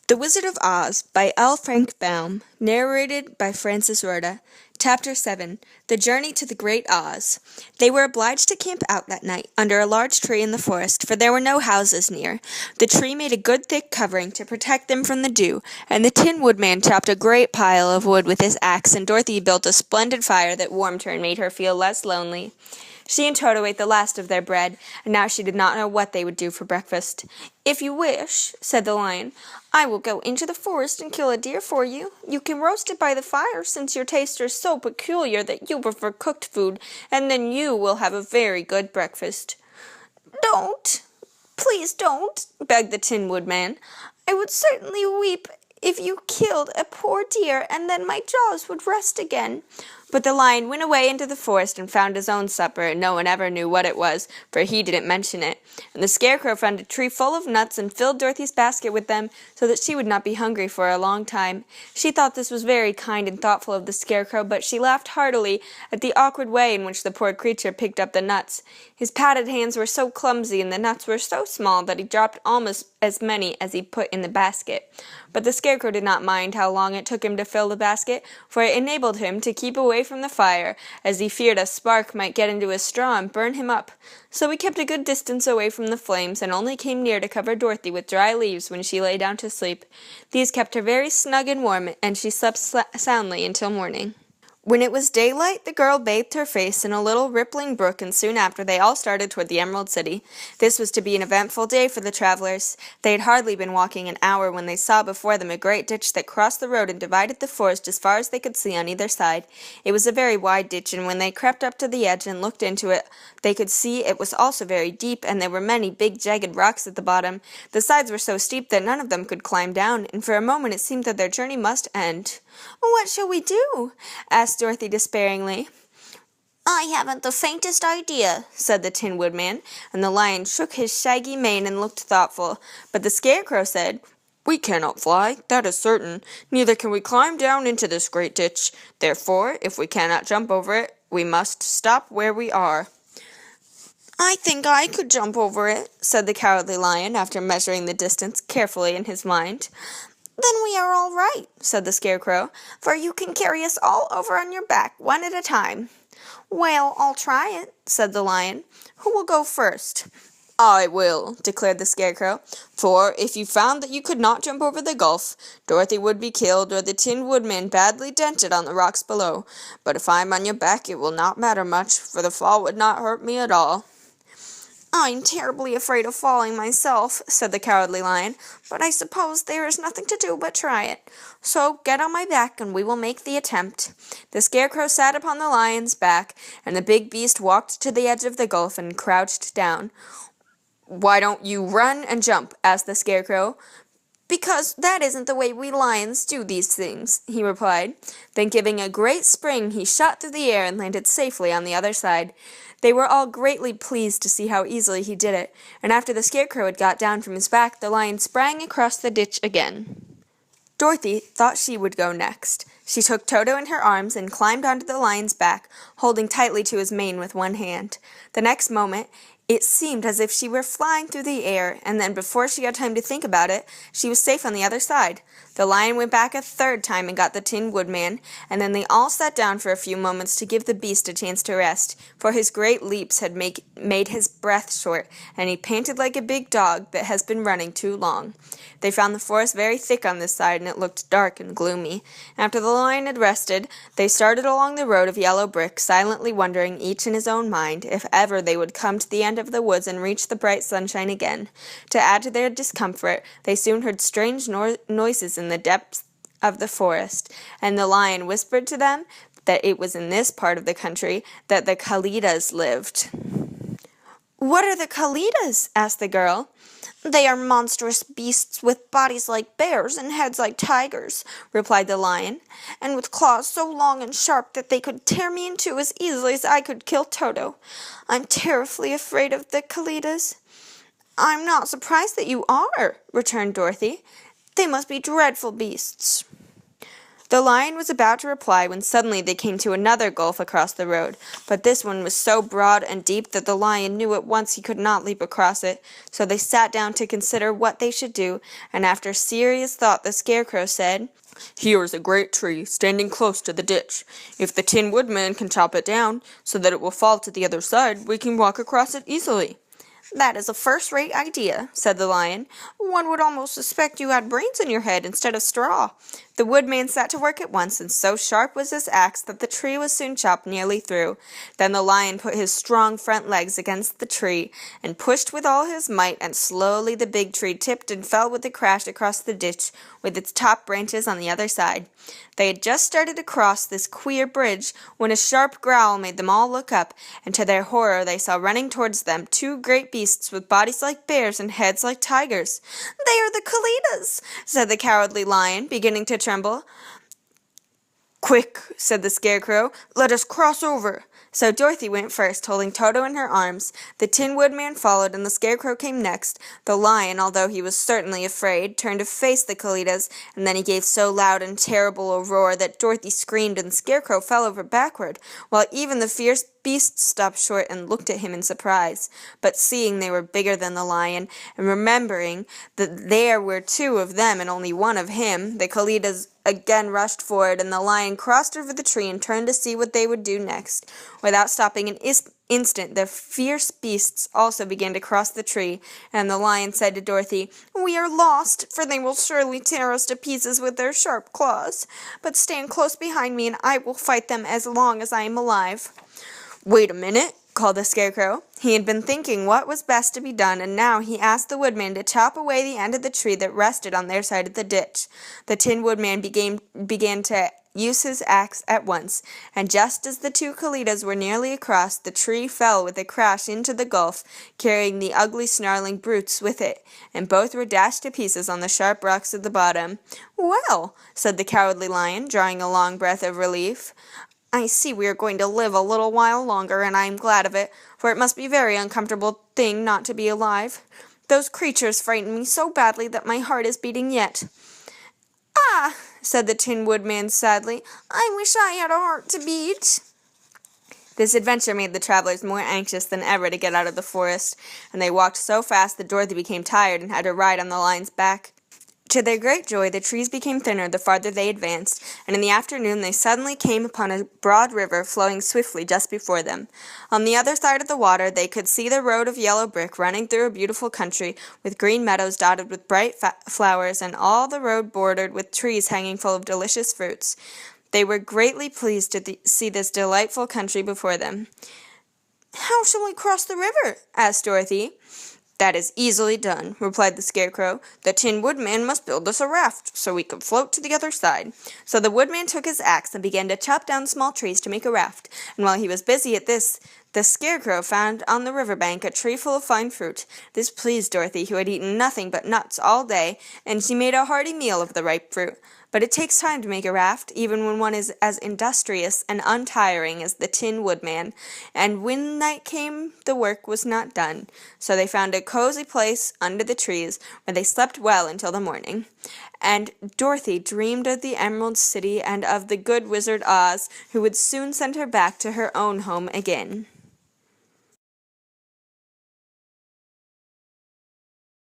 The Wizard of Oz by L. Frank Baum, narrated by Francis Rhoda. Chapter 7. The Journey to the Great Oz. They were obliged to camp out that night, under a large tree in the forest, for there were no houses near. The tree made a good thick covering to protect them from the dew, and the Tin Woodman chopped a great pile of wood with his axe, and Dorothy built a splendid fire that warmed her and made her feel less lonely. She and Toto ate the last of their bread, and now she did not know what they would do for breakfast. "If you wish," said the Lion, "I will go into the forest and kill a deer for you. You can roast it by the fire, since your tastes are so peculiar that you prefer cooked food, and then you will have a very good breakfast." "Don't, please don't," begged the Tin Woodman. "I would certainly weep if you killed a poor deer, and then my jaws would rest again." But the Lion went away into the forest and found his own supper, and no one ever knew what it was, for he didn't mention it. And the Scarecrow found a tree full of nuts and filled Dorothy's basket with them, so that she would not be hungry for a long time. She thought this was very kind and thoughtful of the Scarecrow, but she laughed heartily at the awkward way in which the poor creature picked up the nuts. His padded hands were so clumsy, and the nuts were so small, that he dropped almost as many as he put in the basket. But the Scarecrow did not mind how long it took him to fill the basket, for it enabled him to keep away from the fire, as he feared a spark might get into his straw and burn him up. So he kept a good distance away from the flames, and only came near to cover Dorothy with dry leaves when she lay down to sleep. These kept her very snug and warm, and she slept soundly until morning. When it was daylight, the girl bathed her face in a little rippling brook, and soon after they all started toward the Emerald City. This was to be an eventful day for the travelers. They had hardly been walking an hour when they saw before them a great ditch that crossed the road and divided the forest as far as they could see on either side. It was a very wide ditch, and when they crept up to the edge and looked into it, they could see it was also very deep, and there were many big jagged rocks at the bottom. The sides were so steep that none of them could climb down, and for a moment it seemed that their journey must end. "What shall we do?" asked Dorothy despairingly. "I haven't the faintest idea," said the Tin Woodman, and the Lion shook his shaggy mane and looked thoughtful. But the Scarecrow said, "We cannot fly, that is certain. Neither can we climb down into this great ditch. Therefore, if we cannot jump over it, we must stop where we are." "I think I could jump over it," said the Cowardly Lion, after measuring the distance carefully in his mind. "Then we are all right," said the Scarecrow, "for you can carry us all over on your back, one at a time." "Well, I'll try it," said the Lion. "Who will go first?" "I will," declared the Scarecrow, "for if you found that you could not jump over the gulf, Dorothy would be killed or the Tin Woodman badly dented on the rocks below. But if I am on your back, it will not matter much, for the fall would not hurt me at all." "I'm terribly afraid of falling myself," said the Cowardly Lion, "but I suppose there is nothing to do but try it. So get on my back, and we will make the attempt." The Scarecrow sat upon the Lion's back, and the big beast walked to the edge of the gulf and crouched down. "Why don't you run and jump?" asked the Scarecrow. "Because that isn't the way we lions do these things," he replied. Then giving a great spring, he shot through the air and landed safely on the other side. They were all greatly pleased to see how easily he did it, and after the Scarecrow had got down from his back, the Lion sprang across the ditch again. Dorothy thought she would go next. She took Toto in her arms and climbed onto the Lion's back, holding tightly to his mane with one hand. The next moment, it seemed as if she were flying through the air, and then before she had time to think about it, she was safe on the other side. The Lion went back a third time and got the Tin Woodman, and then they all sat down for a few moments to give the beast a chance to rest, for his great leaps had made his breath short, and he panted like a big dog that has been running too long. They found the forest very thick on this side, and it looked dark and gloomy. After the Lion had rested, they started along the road of yellow brick, silently wondering, each in his own mind, if ever they would come to the end of the woods and reach the bright sunshine again. To add to their discomfort, they soon heard strange noises in the depths of the forest, and the Lion whispered to them that it was in this part of the country that the Kalidas lived. "What are the Kalidas?" asked the girl. "They are monstrous beasts with bodies like bears and heads like tigers," replied the Lion, "and with claws so long and sharp that they could tear me in two as easily as I could kill Toto. I'm terribly afraid of the Kalidas." "I'm not surprised that you are," returned Dorothy. "They must be dreadful beasts." The Lion was about to reply when suddenly they came to another gulf across the road, but this one was so broad and deep that the Lion knew at once he could not leap across it, so they sat down to consider what they should do, and after serious thought the Scarecrow said, "Here is a great tree, standing close to the ditch. If the Tin Woodman can chop it down, so that it will fall to the other side, we can walk across it easily." "That is a first-rate idea," said the Lion. "One would almost suspect you had brains in your head instead of straw." The Woodman set to work at once, and so sharp was his axe that the tree was soon chopped nearly through. Then the Lion put his strong front legs against the tree, and pushed with all his might, and slowly the big tree tipped and fell with a crash across the ditch, with its top branches on the other side. They had just started to cross this queer bridge, when a sharp growl made them all look up, and to their horror they saw running towards them 2 great beasts with bodies like bears and heads like tigers. "They are the Kalidas," said the Cowardly Lion, beginning to tremble. "Quick," said the Scarecrow, "let us cross over." So Dorothy went first, holding Toto in her arms. The Tin Woodman followed, and the Scarecrow came next. The Lion, although he was certainly afraid, turned to face the Kalidas, and then he gave so loud and terrible a roar that Dorothy screamed and the Scarecrow fell over backward, while even the fierce beasts stopped short and looked at him in surprise. But seeing they were bigger than the Lion, and remembering that there were 2 of them and only 1 of him, the Kalidas again rushed forward, and the Lion crossed over the tree and turned to see what they would do next. Without stopping an instant, the fierce beasts also began to cross the tree, and the Lion said to Dorothy, "We are lost, for they will surely tear us to pieces with their sharp claws. But stand close behind me, and I will fight them as long as I am alive." "Wait a minute," called the Scarecrow. He had been thinking what was best to be done, and now he asked the Woodman to chop away the end of the tree that rested on their side of the ditch. The Tin Woodman began to use his axe at once, and just as the 2 Kalidas were nearly across, the tree fell with a crash into the gulf, carrying the ugly snarling brutes with it, and both were dashed to pieces on the sharp rocks at the bottom. "Well," said the Cowardly Lion, drawing a long breath of relief, "I see we are going to live a little while longer, and I am glad of it, for it must be a very uncomfortable thing not to be alive. Those creatures frightened me so badly that my heart is beating yet." "Ah," said the Tin Woodman sadly, "I wish I had a heart to beat." This adventure made the travelers more anxious than ever to get out of the forest, and they walked so fast that Dorothy became tired and had to ride on the Lion's back. To their great joy, the trees became thinner the farther they advanced, and in the afternoon they suddenly came upon a broad river flowing swiftly just before them. On the other side of the water they could see the road of yellow brick running through a beautiful country, with green meadows dotted with bright flowers, and all the road bordered with trees hanging full of delicious fruits. They were greatly pleased to see this delightful country before them. "How shall we cross the river?" asked Dorothy. "That is easily done," replied the Scarecrow. "The Tin Woodman must build us a raft, so we can float to the other side." So the Woodman took his axe and began to chop down small trees to make a raft, and while he was busy at this, the Scarecrow found on the river bank a tree full of fine fruit. This pleased Dorothy, who had eaten nothing but nuts all day, and she made a hearty meal of the ripe fruit. But it takes time to make a raft, even when one is as industrious and untiring as the Tin Woodman, and when night came the work was not done. So they found a cozy place under the trees, where they slept well until the morning. And Dorothy dreamed of the Emerald City and of the good Wizard Oz, who would soon send her back to her own home again.